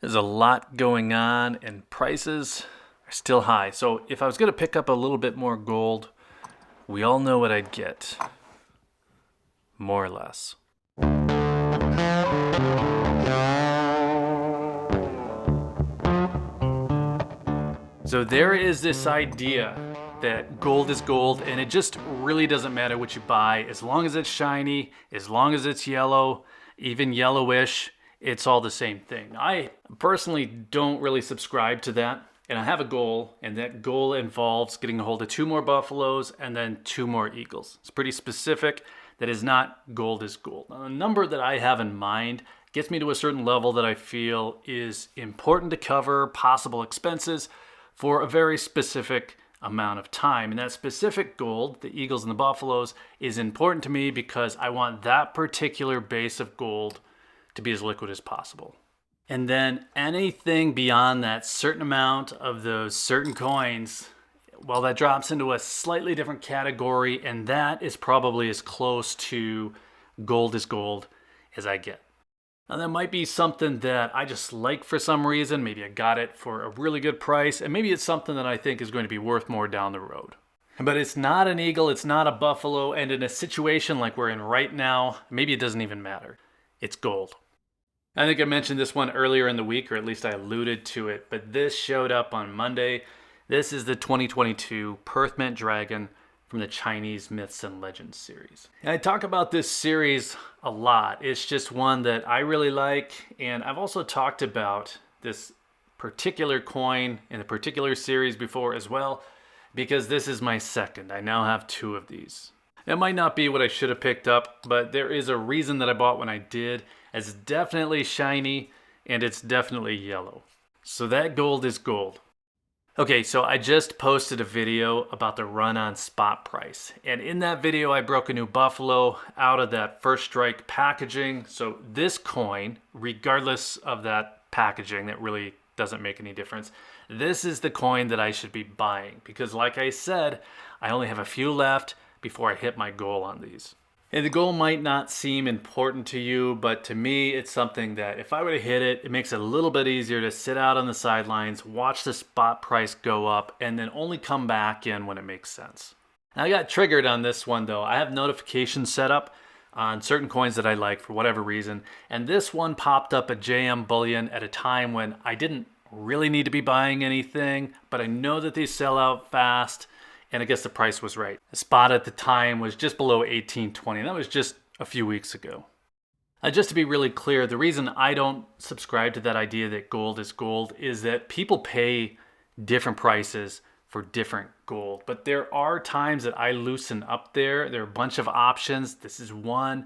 There's a lot going on and prices are still high. So if I was going to pick up a little bit more gold, we all know what I'd get, more or less. So there is this idea that gold is gold, and it just really doesn't matter what you buy. As long as it's shiny, as long as it's yellow, even yellowish, it's all the same thing. I personally don't really subscribe to that, and I have a goal, and that goal involves getting a hold of 2 more buffaloes and then 2 more eagles. It's pretty specific. That is not gold is gold. Now, the number that I have in mind gets me to a certain level that I feel is important to cover possible expenses for a very specific amount of time. And that specific gold, the eagles and the buffaloes, is important to me because I want that particular base of gold to be as liquid as possible. And then anything beyond that certain amount of those certain coins, well, that drops into a slightly different category, and that is probably as close to gold is gold as I get. Now, that might be something that I just like for some reason. Maybe I got it for a really good price, and maybe it's something that I think is going to be worth more down the road. But it's not an eagle, it's not a buffalo, and in a situation like we're in right now, maybe it doesn't even matter. It's gold. I think I mentioned this one earlier in the week, or at least I alluded to it, but this showed up on Monday. This is the 2022 Perth Mint Dragon from the Chinese Myths and Legends series. And I talk about this series a lot. It's just one that I really like, and I've also talked about this particular coin in a particular series before as well, because this is my second. I now have 2 of these. It might not be what I should have picked up, but there is a reason that I bought when I did. It's definitely shiny, and it's definitely yellow. So that gold is gold. Okay, so I just posted a video about the run on spot price. And in that video, I broke a new buffalo out of that first strike packaging. So this coin, regardless of that packaging, that really doesn't make any difference. This is the coin that I should be buying because like I said, I only have a few left before I hit my goal on these. And the goal might not seem important to you, but to me, it's something that if I were to hit it, it makes it a little bit easier to sit out on the sidelines, watch the spot price go up, and then only come back in when it makes sense. Now, I got triggered on this one though. I have notifications set up on certain coins that I like for whatever reason, and this one popped up at JM Bullion at a time when I didn't really need to be buying anything, but I know that they sell out fast. And I guess the price was right. The spot at the time was just below $18.20. And that was just a few weeks ago. Just to be really clear, the reason I don't subscribe to that idea that gold is that people pay different prices for different gold. But there are times that I loosen up there. There are a bunch of options. This is one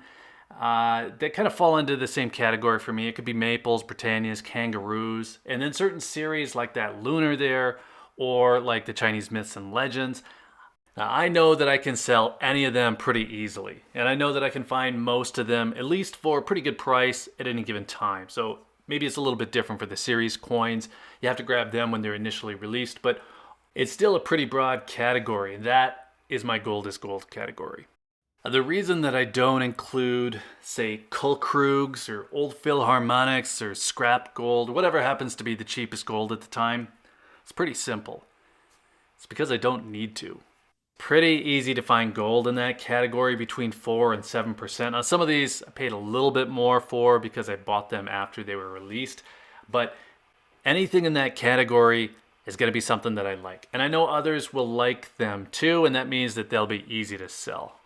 that kind of fall into the same category for me. It could be maples, Britannias, kangaroos. And then certain series like that lunar there, or like the Chinese Myths and Legends. Now, I know that I can sell any of them pretty easily, and I know that I can find most of them at least for a pretty good price at any given time. So maybe it's a little bit different for the series coins. You have to grab them when they're initially released, but it's still a pretty broad category. That is my gold is gold category. The reason that I don't include, say, Kulkrugs or Old Philharmonics or scrap gold, whatever happens to be the cheapest gold at the time, it's pretty simple. It's because I don't need to. Pretty easy to find gold in that category between 4 and 7%. Now, some of these I paid a little bit more for because I bought them after they were released. But anything in that category is going to be something that I like. And I know others will like them too, and that means that they'll be easy to sell.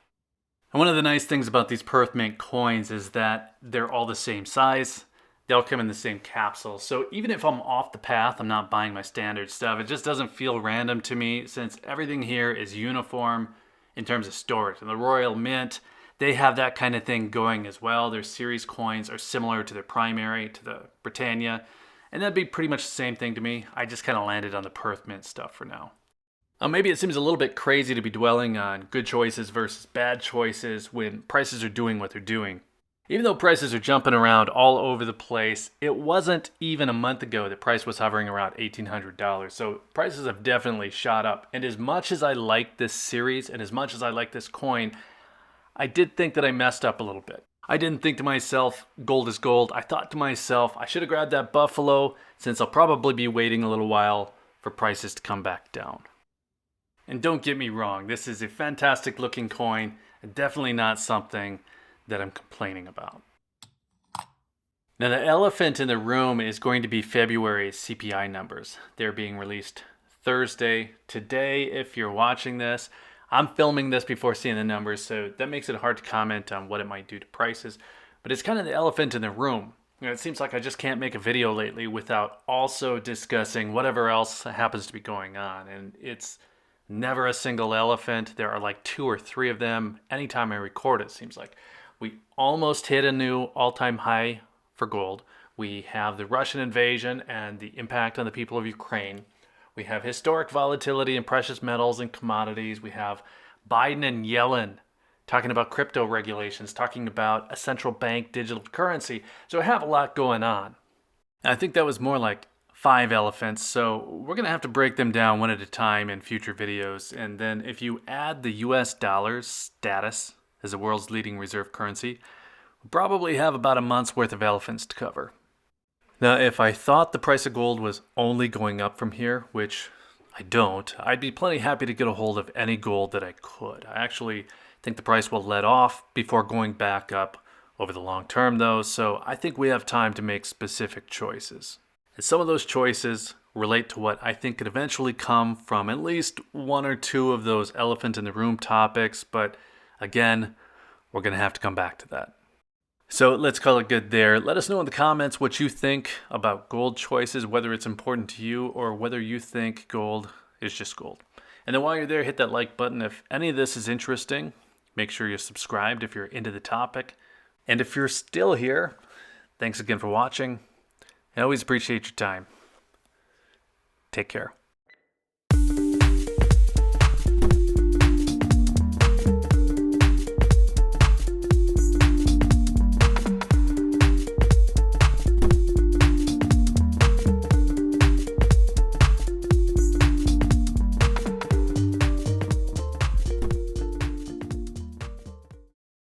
And one of the nice things about these Perth Mint coins is that they're all the same size. They all come in the same capsule. So even if I'm off the path, I'm not buying my standard stuff. It just doesn't feel random to me since everything here is uniform in terms of storage. And the Royal Mint, they have that kind of thing going as well. Their series coins are similar to their primary, to the Britannia. And that'd be pretty much the same thing to me. I just kind of landed on the Perth Mint stuff for now. Maybe it seems a little bit crazy to be dwelling on good choices versus bad choices when prices are doing what they're doing. Even though prices are jumping around all over the place, it wasn't even a month ago that price was hovering around $1,800. So prices have definitely shot up. And as much as I like this series and as much as I like this coin, I did think that I messed up a little bit. I didn't think to myself, gold is gold. I thought to myself, I should have grabbed that buffalo since I'll probably be waiting a little while for prices to come back down. And don't get me wrong, this is a fantastic looking coin, and definitely not something that I'm complaining about. Now, the elephant in the room is going to be February's CPI numbers. They're being released Thursday. Today, if you're watching this, I'm filming this before seeing the numbers, so that makes it hard to comment on what it might do to prices. But it's kind of the elephant in the room. It seems like I just can't make a video lately without also discussing whatever else happens to be going on. And it's never a single elephant. There are like 2 or 3 of them anytime I record, it seems like. We almost hit a new all-time high for gold. We have the Russian invasion and the impact on the people of Ukraine. We have historic volatility in precious metals and commodities. We have Biden and Yellen talking about crypto regulations, talking about a central bank digital currency. So I have a lot going on. I think that was more like 5 elephants, so we're going to have to break them down one at a time in future videos. And then if you add the US dollar's status as the world's leading reserve currency, we'll probably have about a month's worth of elephants to cover. Now, if I thought the price of gold was only going up from here, which I don't, I'd be plenty happy to get a hold of any gold that I could. I actually think the price will let off before going back up over the long term, though, so I think we have time to make specific choices. And some of those choices relate to what I think could eventually come from at least 1 or 2 of those elephant in the room topics, but again, we're going to have to come back to that. So let's call it good there. Let us know in the comments what you think about gold choices, whether it's important to you or whether you think gold is just gold. And then while you're there, hit that like button. If any of this is interesting, make sure you're subscribed if you're into the topic. And if you're still here, thanks again for watching. I always appreciate your time. Take care.